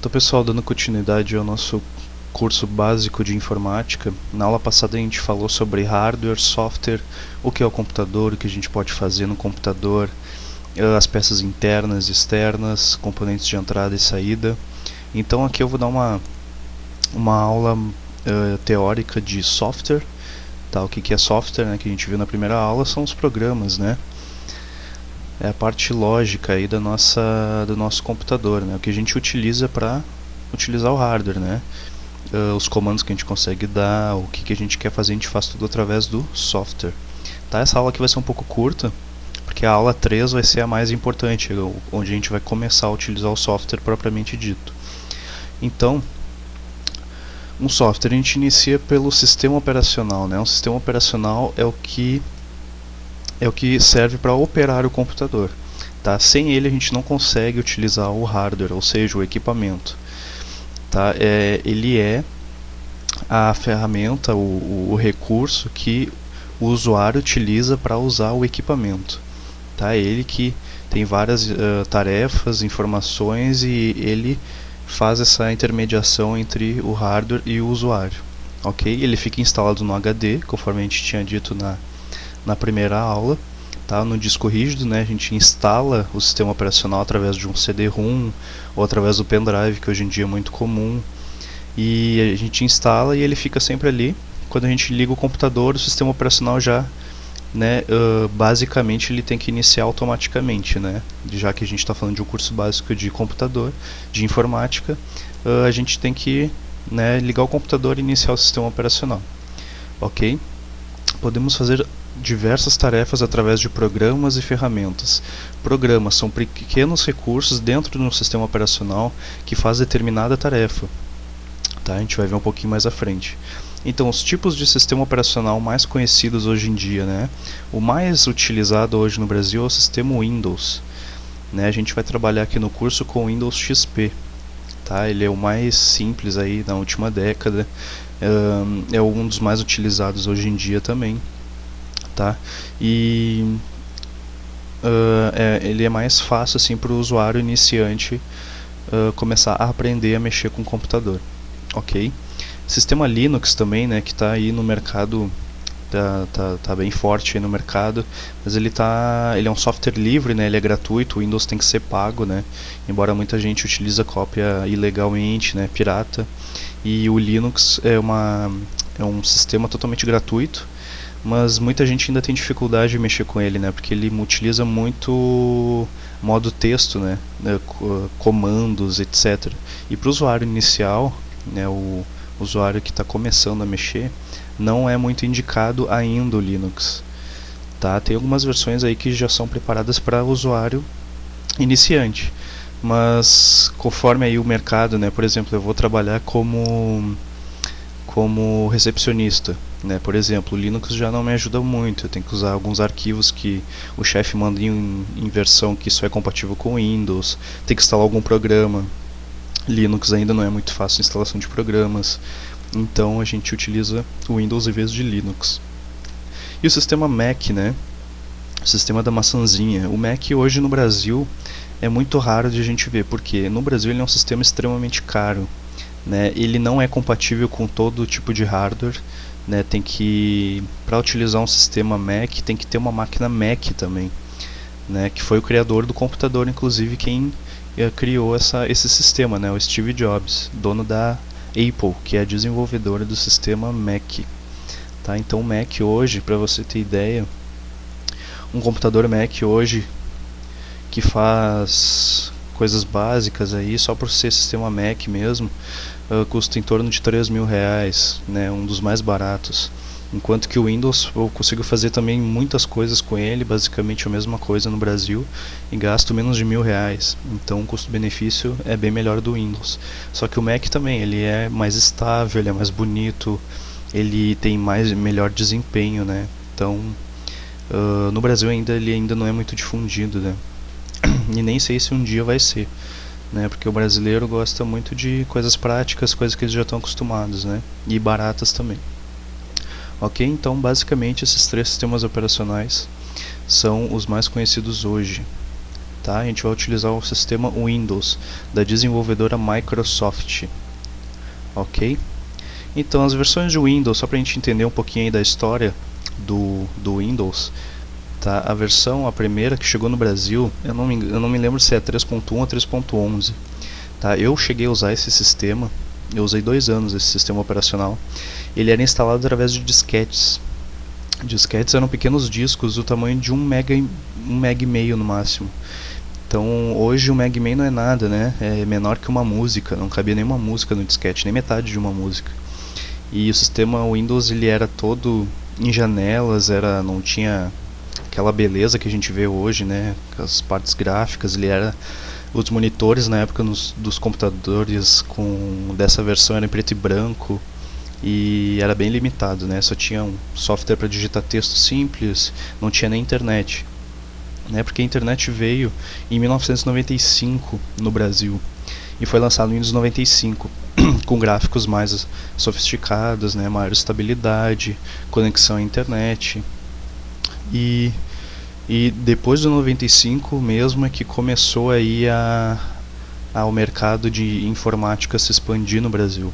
Então, pessoal, dando continuidade ao nosso curso básico de informática, na aula passada a gente falou sobre hardware, software, o que é o computador, o que a gente pode fazer no computador, as peças internas e externas, componentes de entrada e saída. Então aqui eu vou dar uma aula teórica de software. Tá? O que é software, né, que a gente viu na primeira aula, são os programas, né? É a parte lógica aí do nosso computador, né? O que a gente utiliza para utilizar o hardware, né? Os comandos que a gente consegue dar, o que a gente quer fazer, a gente faz tudo através do software. Tá? Essa aula aqui vai ser um pouco curta, porque a aula 3 vai ser a mais importante, onde a gente vai começar a utilizar o software propriamente dito. Então, um software a gente inicia pelo sistema operacional, né? Um sistema operacional é o que serve para operar o computador. Tá? Sem ele a gente não consegue utilizar o hardware, ou seja, o equipamento. Tá? Ele é a ferramenta, o recurso que o usuário utiliza para usar o equipamento. Tá? Ele que tem várias tarefas, informações, e ele faz essa intermediação entre o hardware e o usuário. Ok? Ele fica instalado no HD, conforme a gente tinha dito na primeira aula. Tá? No disco rígido, né, a gente instala o sistema operacional através de um CD-ROM ou através do pendrive, que hoje em dia é muito comum, e a gente instala e ele fica sempre ali. Quando a gente liga o computador, o sistema operacional já, né, basicamente ele tem que iniciar automaticamente, né? Já que a gente está falando de um curso básico de computador, de informática, a gente tem que, né, ligar o computador e iniciar o sistema operacional. Ok? Podemos fazer diversas tarefas através de programas e ferramentas. Programas são pequenos recursos dentro de um sistema operacional que faz determinada tarefa. Tá? A gente vai ver um pouquinho mais à frente. Então, os tipos de sistema operacional mais conhecidos hoje em dia, né? O mais utilizado hoje no Brasil é o sistema Windows. Né? A gente vai trabalhar aqui no curso com o Windows XP. Tá? Ele é o mais simples aí na última década. É um dos mais utilizados hoje em dia também. Tá? E ele é mais fácil assim, para o usuário iniciante começar a aprender a mexer com o computador. Ok? Sistema Linux também, né, que está aí no mercado, tá bem forte aí no mercado, mas ele é um software livre, né, ele é gratuito. O Windows tem que ser pago, né, embora muita gente utilize cópia ilegalmente, né, pirata. E o Linux é um sistema totalmente gratuito, mas muita gente ainda tem dificuldade de mexer com ele, né, porque ele utiliza muito modo texto, né, comandos, etc. E para o usuário inicial, né, o usuário que está começando a mexer, não é muito indicado ainda o Linux. Tá? Tem algumas versões aí que já são preparadas para usuário iniciante, mas conforme aí o mercado, né, por exemplo, eu vou trabalhar como recepcionista, né? Por exemplo, o Linux já não me ajuda muito, eu tenho que usar alguns arquivos que o chefe manda em versão que só é compatível com o Windows, tem que instalar algum programa. Linux ainda não é muito fácil a instalação de programas, então a gente utiliza o Windows em vez de Linux. E o sistema Mac, né? O sistema da maçãzinha. O Mac hoje no Brasil é muito raro de a gente ver, porque no Brasil ele é um sistema extremamente caro. Né? Ele não é compatível com todo tipo de hardware, né? Para utilizar um sistema Mac tem que ter uma máquina Mac também, né? Que foi o criador do computador, inclusive quem criou esse sistema, né? O Steve Jobs, dono da Apple, que é a desenvolvedora do sistema Mac. Tá? Então o Mac hoje, para você ter ideia, um computador Mac hoje que faz coisas básicas aí, só por ser sistema Mac mesmo, custa em torno de R$3.000, né, um dos mais baratos. Enquanto que o Windows eu consigo fazer também muitas coisas com ele, basicamente a mesma coisa no Brasil, e gasto menos de R$1.000. Então o custo-benefício é bem melhor do Windows. Só que o Mac também, ele é mais estável, ele é mais bonito, ele tem melhor desempenho, né? Então no Brasil ele ainda não é muito difundido, né? E nem sei se um dia vai ser, né? Porque o brasileiro gosta muito de coisas práticas, coisas que eles já estão acostumados, né? E baratas também. Ok? Então basicamente esses três sistemas operacionais são os mais conhecidos hoje. tá? A gente vai utilizar o sistema Windows da desenvolvedora Microsoft, ok? Então, as versões de Windows, só para a gente entender um pouquinho aí da história do Windows, tá? A primeira que chegou no Brasil, eu não me lembro se é 3.1 ou 3.11, tá? Eu cheguei a usar esse sistema, eu usei 2 anos esse sistema operacional. Ele era instalado através de disquetes. Disquetes eram pequenos discos do tamanho de 1,5 MB no máximo. Então hoje 1 MB não é nada, né? É menor que uma música, não cabia nenhuma música no disquete, nem metade de uma música. E o sistema Windows ele era todo em janelas, não tinha aquela beleza que a gente vê hoje, né? As partes gráficas, os monitores na época dos computadores dessa versão eram em preto e branco e era bem limitado, né? Só tinha um software para digitar texto simples, não tinha nem internet, né? Porque a internet veio em 1995 no Brasil e foi lançado no Windows 95 com gráficos mais sofisticados, né? Maior estabilidade, conexão à internet e depois do 95 mesmo é que começou aí ao mercado de informática se expandir no Brasil,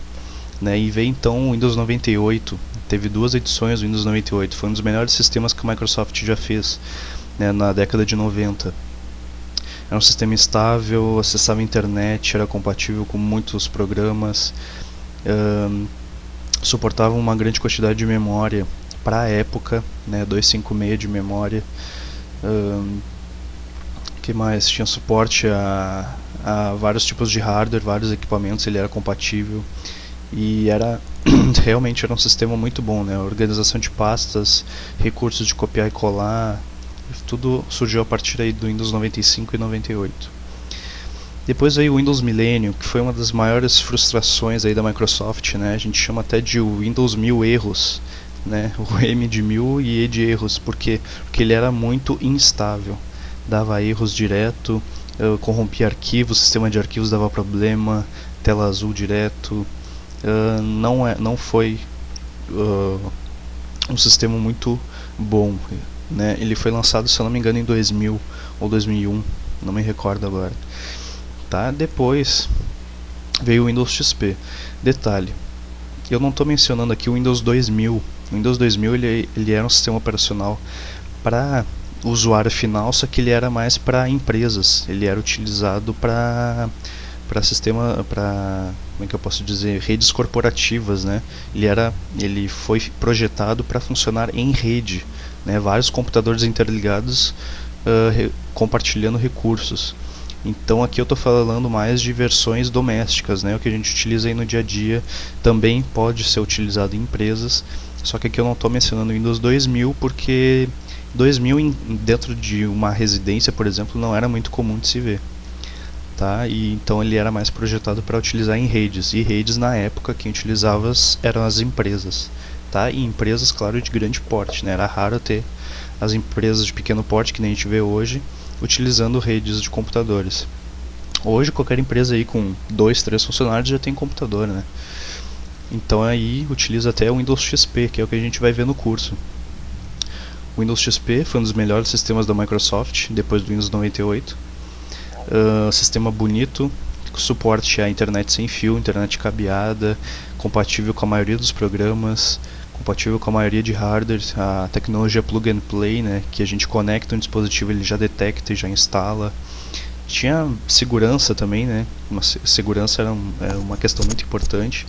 né? E veio então o Windows 98, teve 2 edições do Windows 98, foi um dos melhores sistemas que a Microsoft já fez, né, na década de 90. Era um sistema estável, acessava a internet, era compatível com muitos programas, suportava uma grande quantidade de memória para a época, né, 256 de memória. Que mais? Tinha suporte a vários tipos de hardware, vários equipamentos, ele era compatível e realmente era um sistema muito bom, né? Organização de pastas, recursos de copiar e colar, tudo surgiu a partir aí do Windows 95 e 98. Depois veio o Windows Millennium, que foi uma das maiores frustrações aí da Microsoft, né? A gente chama até de Windows 1000 erros, né? O M de 1000 e E de erros, porque ele era muito instável, dava erros direto, corrompia arquivos, o sistema de arquivos dava problema, tela azul direto, não foi um sistema muito bom, né? Ele foi lançado, se eu não me engano, em 2000 ou 2001, não me recordo agora, tá? Depois veio o Windows XP. Detalhe, eu não estou mencionando aqui o Windows 2000. O Windows 2000 ele era um sistema operacional para usuário final, só que ele era mais para empresas. Ele era utilizado para como é que eu posso dizer, redes corporativas, né? Ele foi projetado para funcionar em rede, né? Vários computadores interligados, compartilhando recursos. Então aqui eu estou falando mais de versões domésticas, né? O que a gente utiliza aí no dia a dia também pode ser utilizado em empresas, só que aqui eu não estou mencionando o Windows 2000 porque 2000 dentro de uma residência, por exemplo, não era muito comum de se ver, tá? E então ele era mais projetado para utilizar em redes, e redes na época quem utilizava eram as empresas, tá? E empresas, claro, de grande porte, né? Era raro ter as empresas de pequeno porte que nem a gente vê hoje utilizando redes de computadores. Hoje qualquer empresa aí com 2, 3 funcionários já tem computador, né? Então aí utiliza até o Windows XP, que é o que a gente vai ver no curso. O Windows XP foi um dos melhores sistemas da Microsoft depois do Windows 98. Sistema bonito, suporte à internet sem fio, internet cabeada, compatível com a maioria dos programas, compatível com a maioria de hardware, a tecnologia plug and play, né, que a gente conecta um dispositivo, ele já detecta e já instala. Tinha segurança também, né, segurança era uma questão muito importante,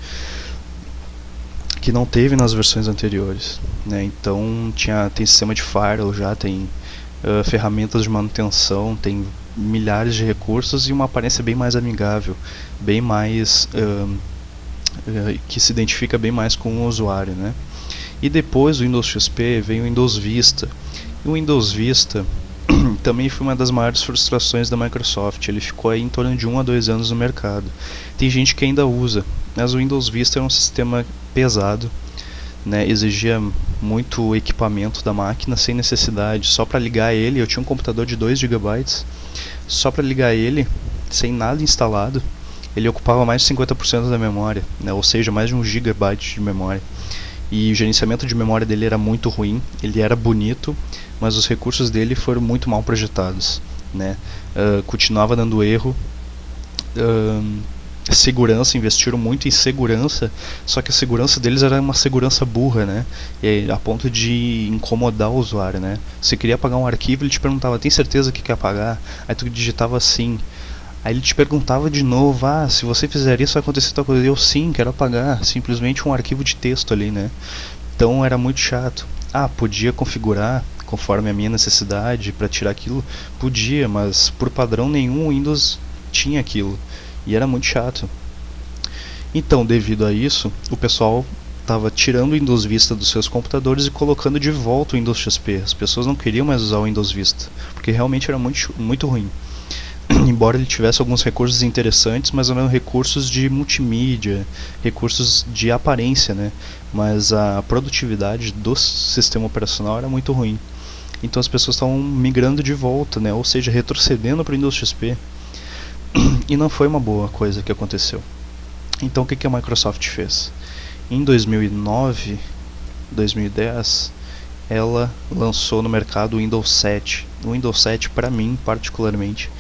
que não teve nas versões anteriores, né? Então tem sistema de firewall, já tem ferramentas de manutenção, tem milhares de recursos e uma aparência bem mais amigável, bem mais que se identifica bem mais com o usuário, né? E depois do Windows XP veio o Windows Vista. E o Windows Vista também foi uma das maiores frustrações da Microsoft. Ele ficou aí em torno de 1 a 2 anos no mercado. Tem gente que ainda usa, mas o Windows Vista era um sistema pesado, né? Exigia muito equipamento da máquina sem necessidade. Só para ligar ele, eu tinha um computador de 2 GB, só para ligar ele, sem nada instalado, ele ocupava mais de 50% da memória, né? Ou seja, mais de 1 GB de memória. E o gerenciamento de memória dele era muito ruim, ele era bonito, mas os recursos dele foram muito mal projetados. né? Continuava dando erro. Segurança, investiram muito em segurança, só que a segurança deles era uma segurança burra, né? E a ponto de incomodar o usuário, né? Você queria apagar um arquivo, ele te perguntava: tem certeza que quer apagar? Aí tu digitava sim. Aí ele te perguntava de novo: se você fizer isso vai acontecer tal coisa. Eu sim, quero apagar. Simplesmente um arquivo de texto ali, né? Então era muito chato. Podia configurar conforme a minha necessidade para tirar aquilo? Podia, mas por padrão nenhum o Windows tinha aquilo. E era muito chato. Então, devido a isso, o pessoal estava tirando o Windows Vista dos seus computadores e colocando de volta o Windows XP. As pessoas não queriam mais usar o Windows Vista, porque realmente era muito ruim. Embora ele tivesse alguns recursos interessantes, mas eram recursos de multimídia, recursos de aparência, né? Mas a produtividade do sistema operacional era muito ruim. Então as pessoas estavam migrando de volta, né? Ou seja, retrocedendo para o Windows XP. E não foi uma boa coisa que aconteceu. Então o que a Microsoft fez? Em 2009, 2010, ela lançou no mercado o Windows 7. O Windows 7, para mim particularmente,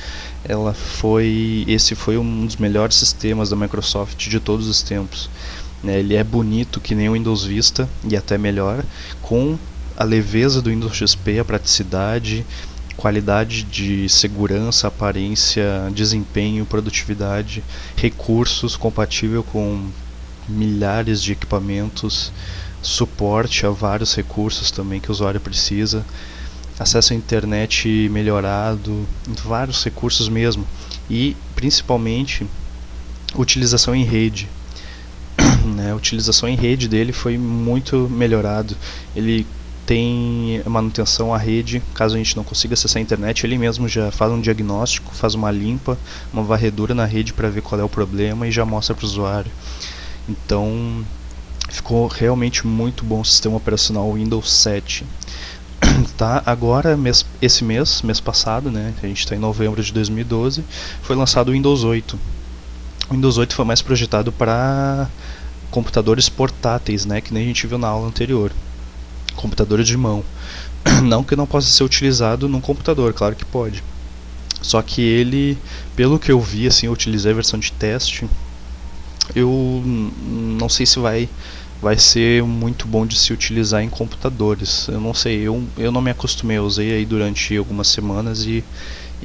esse foi um dos melhores sistemas da Microsoft de todos os tempos. Ele é bonito que nem o Windows Vista, e até melhor, com a leveza do Windows XP, a praticidade, qualidade de segurança, aparência, desempenho, produtividade, recursos compatível com milhares de equipamentos, suporte a vários recursos também que o usuário precisa, acesso à internet melhorado, vários recursos mesmo, e principalmente utilização em rede. A utilização em rede dele foi muito melhorado. Ele tem manutenção à rede, caso a gente não consiga acessar a internet, ele mesmo já faz um diagnóstico, faz uma limpa, uma varredura na rede para ver qual é o problema e já mostra para o usuário. Então ficou realmente muito bom o sistema operacional Windows 7. Tá, agora, esse mês passado, né, a gente está em novembro de 2012, foi lançado o Windows 8. O Windows 8 foi mais projetado para computadores portáteis, né, que nem a gente viu na aula anterior. Computadores de mão. Não que não possa ser utilizado num computador, claro que pode. Só que ele, pelo que eu vi, assim, eu utilizei a versão de teste, eu não sei se vai ser muito bom de se utilizar em computadores. Eu não sei, eu não me acostumei, eu usei aí durante algumas semanas e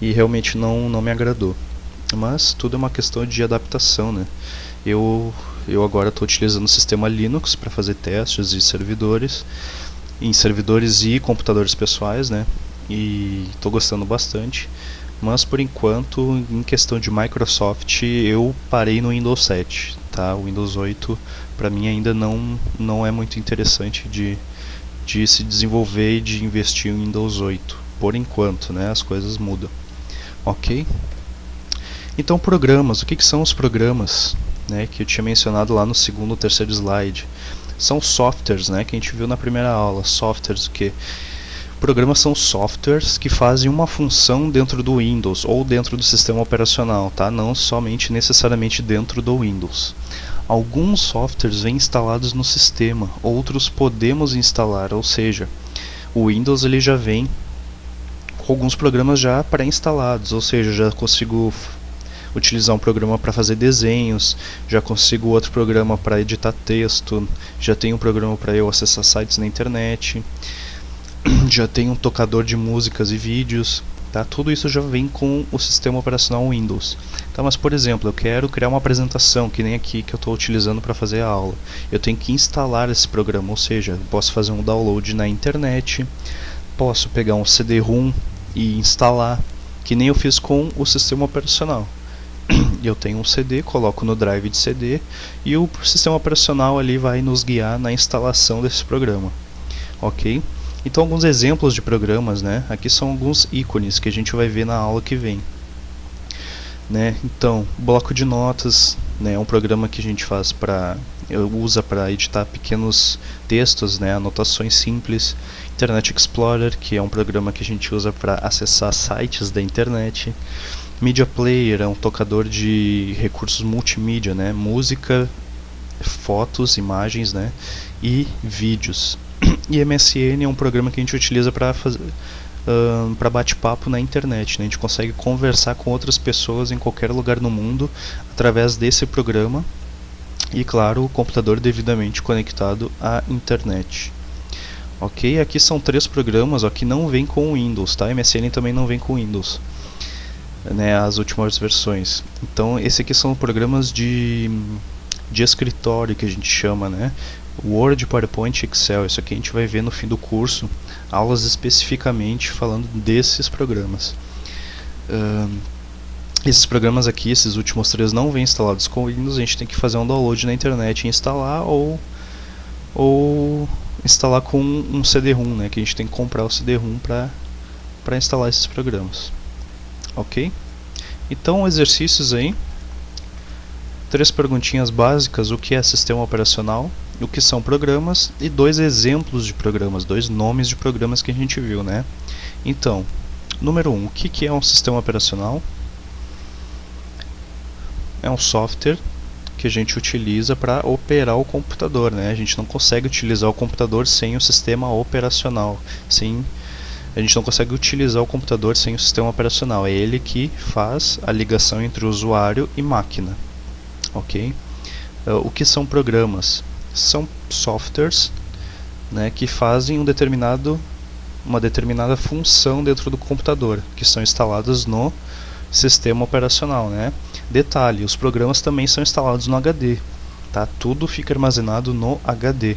realmente não me agradou. Mas tudo é uma questão de adaptação, né? Eu agora estou utilizando o sistema Linux para fazer testes em servidores e computadores pessoais, né? E estou gostando bastante. Mas por enquanto, em questão de Microsoft, eu parei no Windows 7, tá? O Windows 8 para mim ainda não é muito interessante de se desenvolver e de investir em Windows 8. Por enquanto, né? As coisas mudam. Ok? Então, programas. O que são os programas? Né, que eu tinha mencionado lá no segundo ou terceiro slide. São softwares, né, que a gente viu na primeira aula. Softwares, o que? Programas são softwares que fazem uma função dentro do Windows ou dentro do sistema operacional, tá? Não somente necessariamente dentro do Windows. Alguns softwares vêm instalados no sistema, outros podemos instalar, ou seja, o Windows ele já vem com alguns programas já pré-instalados, ou seja, já consigo utilizar um programa para fazer desenhos, já consigo outro programa para editar texto, já tenho um programa para eu acessar sites na internet, já tenho um tocador de músicas e vídeos, tá? Tudo isso já vem com o sistema operacional Windows. Tá, mas por exemplo, eu quero criar uma apresentação, que nem aqui que eu estou utilizando para fazer a aula. Eu tenho que instalar esse programa, ou seja, posso fazer um download na internet, posso pegar um CD-ROM e instalar, que nem eu fiz com o sistema operacional. Eu tenho um CD, coloco no drive de CD e o sistema operacional ali vai nos guiar na instalação desse programa. Ok? Então alguns exemplos de programas, né? Aqui são alguns ícones que a gente vai ver na aula que vem. Né? Então, bloco de notas, né? É um programa que a gente usa para editar pequenos textos, né? Anotações simples. Internet Explorer, que é um programa que a gente usa para acessar sites da internet. Media Player é um tocador de recursos multimídia, né? Música, fotos, imagens, né? E vídeos. E MSN é um programa que a gente utiliza para para bate-papo na internet, né? A gente consegue conversar com outras pessoas em qualquer lugar no mundo através desse programa e, claro, o computador devidamente conectado à internet. Ok, aqui são 3 programas ó, que não vem com o Windows, tá? MSN também não vem com Windows, né, as últimas versões. Então, esse aqui são programas de escritório que a gente chama, né? Word, PowerPoint, Excel. Isso aqui a gente vai ver no fim do curso, aulas especificamente falando desses programas. Esses programas aqui, esses últimos 3 não vêm instalados com Windows, a gente tem que fazer um download na internet e instalar, ou instalar com um CD-ROM, né, que a gente tem que comprar o CD-ROM para instalar esses programas. Ok? Então, exercícios aí. 3 perguntinhas básicas: o que é sistema operacional, o que são programas, e 2 exemplos de programas, 2 nomes de programas que a gente viu, né? Então, número 1, o que é um sistema operacional? É um software que a gente utiliza para operar o computador, né? A gente não consegue utilizar o computador sem o sistema operacional, a gente não consegue utilizar o computador sem o sistema operacional. É ele que faz a ligação entre o usuário e máquina. Ok? O que são programas? São softwares, né, que fazem uma determinada função dentro do computador, que são instalados no sistema operacional, né? Detalhe, os programas também são instalados no HD, tá? Tudo fica armazenado no HD,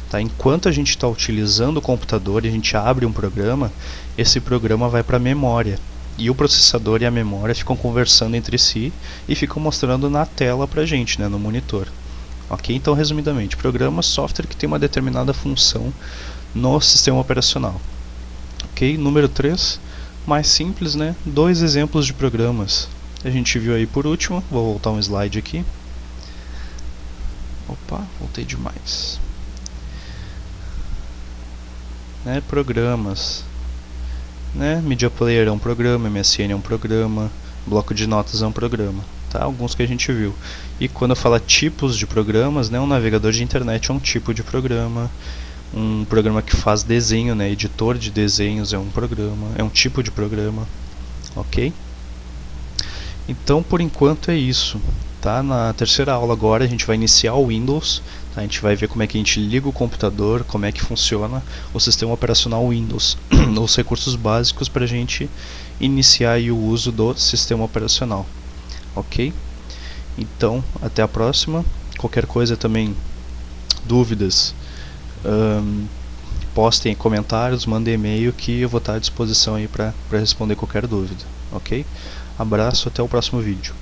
tá? Enquanto a gente está utilizando o computador e a gente abre um programa, esse programa vai para a memória, e o processador e a memória ficam conversando entre si e ficam mostrando na tela pra gente, né, no monitor. Ok? Então, resumidamente, programa, software que tem uma determinada função no sistema operacional. Ok? Número 3, mais simples, né? 2 exemplos de programas. A gente viu aí por último, vou voltar um slide aqui. Opa, voltei demais. Né? Programas. Né? Media Player é um programa, MSN é um programa, bloco de notas é um programa, tá? Alguns que a gente viu. E quando eu falo tipos de programas, né, um navegador de internet é um tipo de programa, um programa que faz desenho, né, editor de desenhos é um programa, é um tipo de programa, ok? Então, por enquanto é isso, tá? Na terceira aula agora a gente vai iniciar o Windows, tá? A gente vai ver como é que a gente liga o computador, como é que funciona o sistema operacional Windows, os recursos básicos para a gente iniciar aí o uso do sistema operacional, ok? Então, até a próxima. Qualquer coisa também, dúvidas, postem comentários, mandem e-mail que eu vou estar à disposição aí para responder qualquer dúvida, ok? Abraço, até o próximo vídeo.